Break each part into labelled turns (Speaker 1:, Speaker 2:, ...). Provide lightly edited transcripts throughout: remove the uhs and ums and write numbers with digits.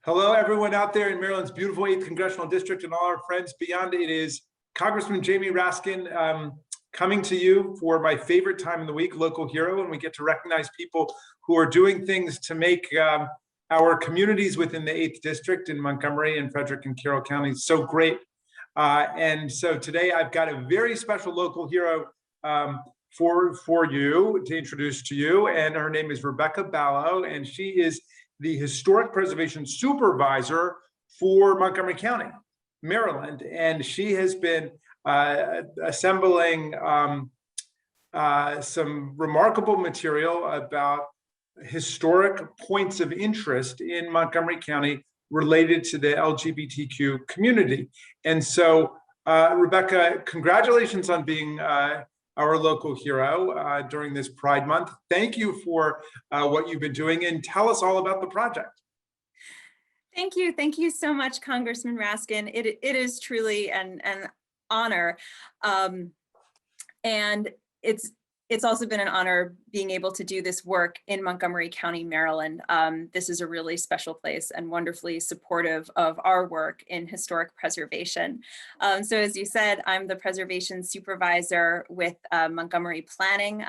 Speaker 1: Hello, everyone out there in Maryland's beautiful 8th Congressional District and all our friends beyond. It is Congressman Jamie Raskin coming to you for my favorite time of the week, Local Hero, and we get to recognize people who are doing things to make our communities within the 8th District in Montgomery and Frederick and Carroll counties so great. And so today I've got a very special local hero for you to introduce to you, and her name is Rebeccah Ballo, and she is the Historic Preservation Supervisor for Montgomery County, Maryland. And she has been assembling some remarkable material about historic points of interest in Montgomery County related to the LGBTQ community. And so, Rebeccah, congratulations on being our local hero during this Pride Month. Thank you for what you've been doing, and tell us all about the project.
Speaker 2: Thank you. Thank you so much, Congressman Raskin. It is truly an honor. And it's also been an honor being able to do this work in Montgomery County, Maryland. This is a really special place and wonderfully supportive of our work in historic preservation. So as you said, I'm the preservation supervisor with Montgomery Planning,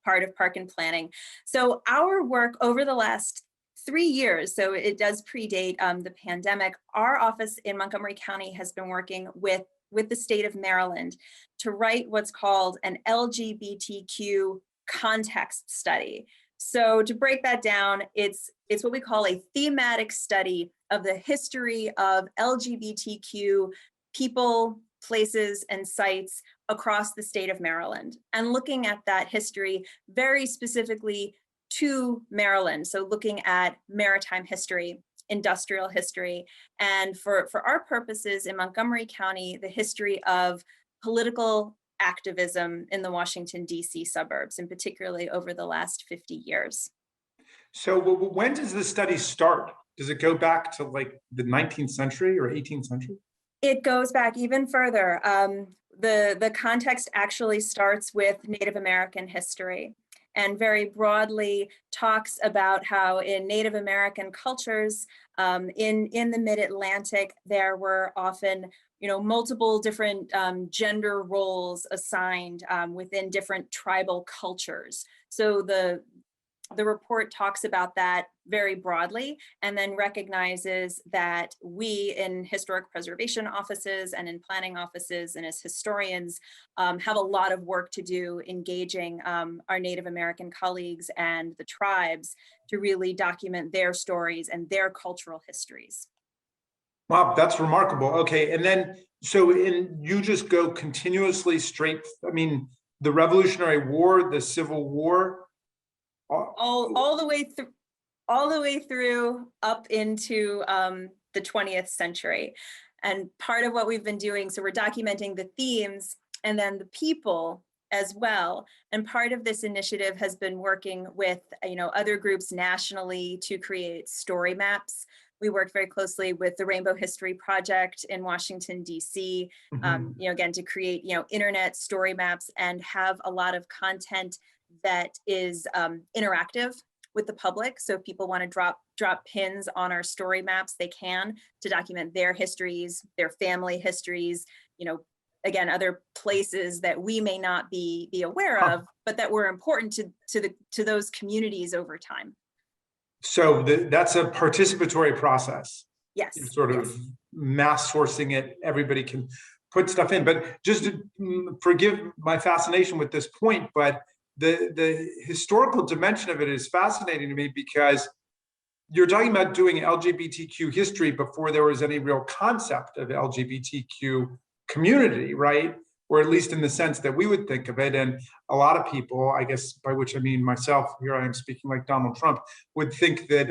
Speaker 2: part of Park and Planning. So our work over the last 3 years, so it does predate the pandemic, our office in Montgomery County has been working with the state of Maryland to write what's called an LGBTQ context study. So to break that down, it's what we call a thematic study of the history of LGBTQ people, places, and sites across the state of Maryland, and looking at that history very specifically to Maryland. So looking at maritime history, industrial history, and for our purposes in Montgomery County, the history of political activism in the Washington, D.C. suburbs, and particularly over the last 50 years.
Speaker 1: So when does the study start? Does it go back to like the 19th century or 18th century?
Speaker 2: It goes back even further. The context actually starts with Native American history, and very broadly talks about how in Native American cultures in the mid-Atlantic, there were often multiple different gender roles assigned within different tribal cultures. So the report talks about that very broadly, and then recognizes that we in historic preservation offices and in planning offices and as historians have a lot of work to do engaging our Native American colleagues and the tribes to really document their stories and their cultural histories.
Speaker 1: Wow, that's remarkable. Okay, and then you just go continuously straight. I mean, the Revolutionary War, the Civil War,
Speaker 2: all the way through up into the 20th century. And part of what we've been doing, so we're documenting the themes and then the people as well. And part of this initiative has been working with other groups nationally to create story maps. We work very closely with the Rainbow History Project in Washington, D.C., again, to create internet story maps and have a lot of content that is interactive with the public. So if people want to drop pins on our story maps, they can, to document their histories, their family histories, again, other places that we may not be aware of, but that were important to those communities over time. So
Speaker 1: that's a participatory process.
Speaker 2: Yes.
Speaker 1: You're sort of mass sourcing it. Everybody can put stuff in, but just to forgive my fascination with this point, but the historical dimension of it is fascinating to me, because you're talking about doing LGBTQ history before there was any real concept of LGBTQ community, right? Or at least in the sense that we would think of it. And a lot of people, I guess, by which I mean myself, here I am speaking like Donald Trump, would think that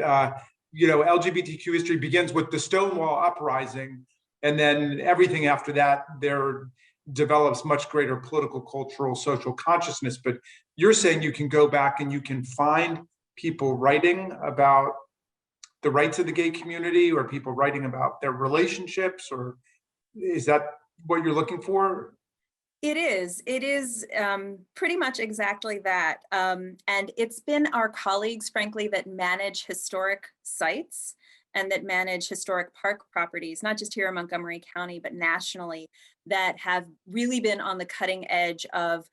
Speaker 1: LGBTQ history begins with the Stonewall Uprising, and then everything after that there develops much greater political, cultural, social consciousness. But you're saying you can go back and you can find people writing about the rights of the gay community, or people writing about their relationships, or is that what you're looking for?
Speaker 2: It is pretty much exactly that. And it's been our colleagues, frankly, that manage historic sites and that manage historic park properties, not just here in Montgomery County, but nationally, that have really been on the cutting edge of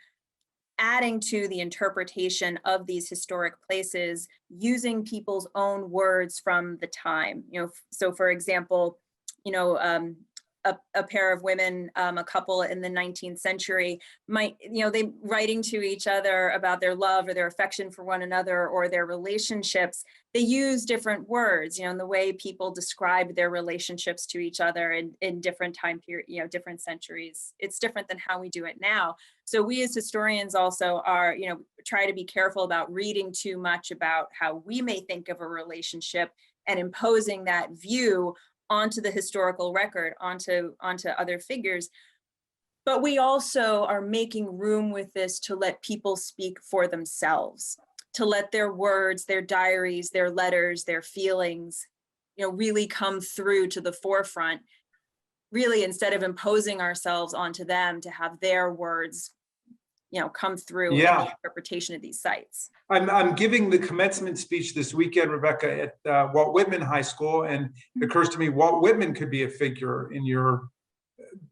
Speaker 2: adding to the interpretation of these historic places using people's own words from the time. So for example, a pair of women, a couple in the 19th century might, they writing to each other about their love or their affection for one another or their relationships, they use different words, in the way people describe their relationships to each other in different time period, different centuries. It's different than how we do it now. So we as historians also are, try to be careful about reading too much about how we may think of a relationship and imposing that view onto the historical record, onto other figures. But we also are making room with this to let people speak for themselves, to let their words, their diaries, their letters, their feelings, really come through to the forefront, really, instead of imposing ourselves onto them to have their words, come through in the interpretation of these sites.
Speaker 1: I'm giving the commencement speech this weekend, Rebeccah, at Walt Whitman High School, and it occurs to me Walt Whitman could be a figure in your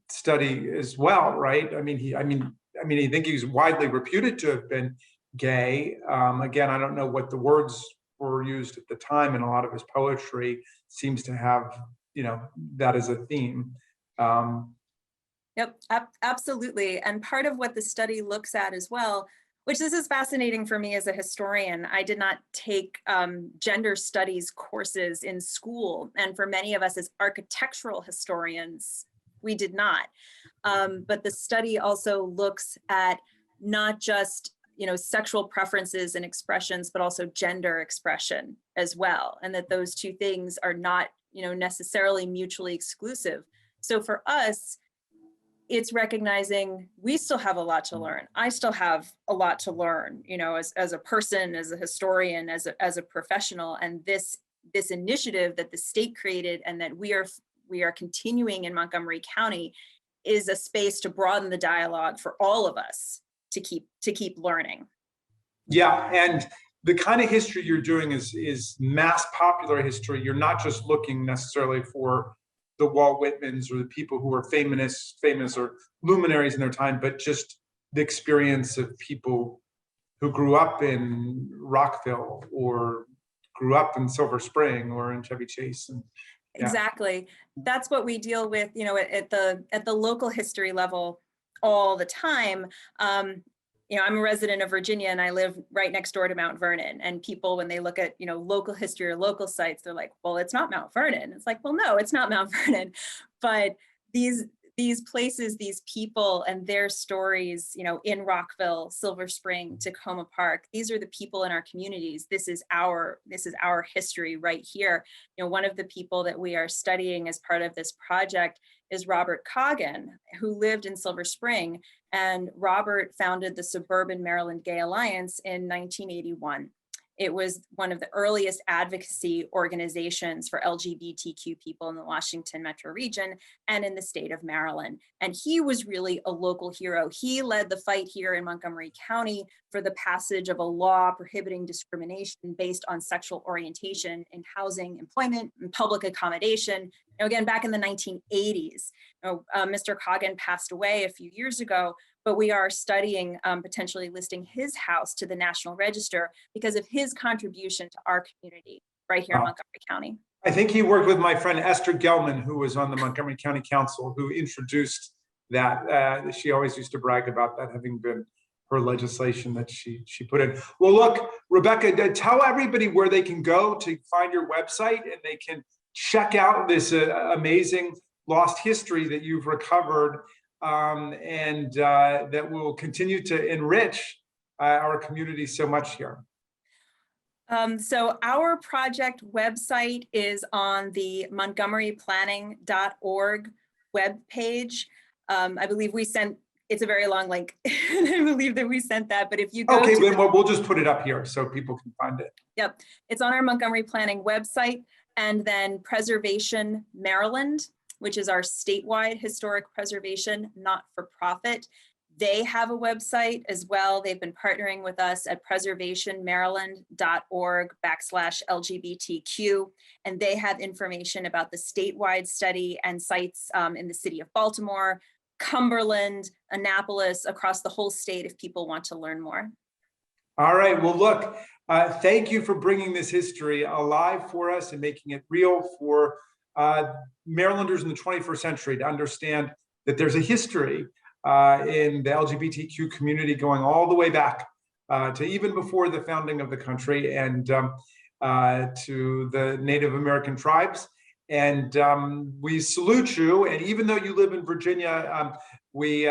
Speaker 1: study as well, right? I think he's widely reputed to have been gay. Again, I don't know what the words were used at the time, and a lot of his poetry seems to have, that as a theme.
Speaker 2: Yep, absolutely. And part of what the study looks at as well, which this is fascinating for me as a historian. I did not take gender studies courses in school. And for many of us as architectural historians, we did not. But the study also looks at not just sexual preferences and expressions, but also gender expression as well. And that those two things are not necessarily mutually exclusive. So for us, it's recognizing we still have a lot to learn. I still have a lot to learn, as a person, as a historian, as a professional. And this initiative that the state created and that we are continuing in Montgomery County is a space to broaden the dialogue for all of us to keep learning.
Speaker 1: Yeah, and the kind of history you're doing is mass popular history. You're not just looking necessarily for the Walt Whitmans or the people who are famous or luminaries in their time, but just the experience of people who grew up in Rockville or grew up in Silver Spring or in Chevy Chase. And, yeah.
Speaker 2: Exactly. That's what we deal with, at the local history level all the time. I'm a resident of Virginia and I live right next door to Mount Vernon, and people, when they look at, local history or local sites, they're like, well, it's not Mount Vernon. It's like, well, no, it's not Mount Vernon. But these places, these people and their stories, in Rockville, Silver Spring, Tacoma Park, these are the people in our communities. This is our history right here. One of the people that we are studying as part of this project is Robert Coggin, who lived in Silver Spring. And Robert founded the Suburban Maryland Gay Alliance in 1981. It was one of the earliest advocacy organizations for LGBTQ people in the Washington metro region and in the state of Maryland. And he was really a local hero. He led the fight here in Montgomery County for the passage of a law prohibiting discrimination based on sexual orientation in housing, employment, and public accommodation. Again, back in the 1980s. Mr. Coggin passed away a few years ago, but we are studying potentially listing his house to the National Register because of his contribution to our community right here in Montgomery County.
Speaker 1: I think he worked with my friend Esther Gelman, who was on the Montgomery County Council, who introduced that. She always used to brag about that having been her legislation that she put in. Well, look, Rebeccah, tell everybody where they can go to find your website and they can check out this amazing lost history that you've recovered, and that will continue to enrich our community so much here.
Speaker 2: So our project website is on the montgomeryplanning.org webpage. I believe we sent, it's a very long link. I believe that we sent that, but if you go
Speaker 1: okay, then we'll just put it up here so people can find it.
Speaker 2: Yep, it's on our Montgomery Planning website, and then Preservation Maryland, which is our statewide historic preservation, not-for-profit. They have a website as well. They've been partnering with us at preservationmaryland.org/LGBTQ, and they have information about the statewide study and sites in the city of Baltimore, Cumberland, Annapolis, across the whole state if people want to learn more.
Speaker 1: All right, well, look, thank you for bringing this history alive for us and making it real for Marylanders in the 21st century to understand that there's a history in the LGBTQ community going all the way back to even before the founding of the country, and to the Native American tribes. And we salute you. And even though you live in Virginia, we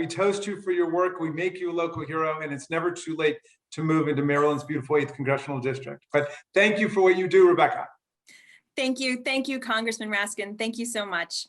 Speaker 1: toast you for your work. We make you a local hero, and it's never too late to move into Maryland's beautiful 8th Congressional District. But thank you for what you do, Rebeccah.
Speaker 2: Thank you. Thank you, Congressman Raskin. Thank you so much.